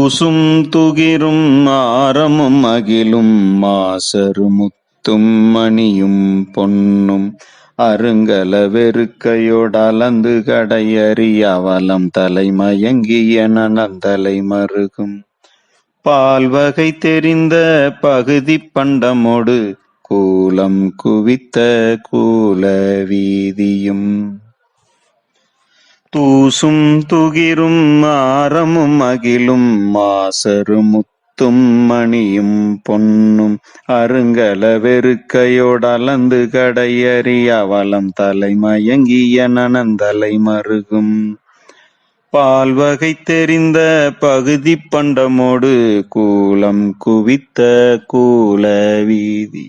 தூசும் துகிரும் ஆரமும் அகிலும் மாசரு முத்தும் மணியும் பொன்னும் அருங்கல வெறுக்கையோடலந்து கடையறி அவலம் தலைமயங்கிய நனந்தலை மருகும் பால்வகை தெரிந்த பகுதி பண்டமோடு கூலம் குவித்த கூல வீதியும் தூசும் துகிரும் ஆரமும் அகிலும் மாசரு முத்தும் மணியும் பொன்னும் அருங்கல வெறுக்கையோடலந்து கடையறி அவலம் தலைமயங்கிய நனந்தலை மருகும் பால்வகை தெரிந்த பகுதி பண்டமோடு கூலம் குவித்த கூல வீதி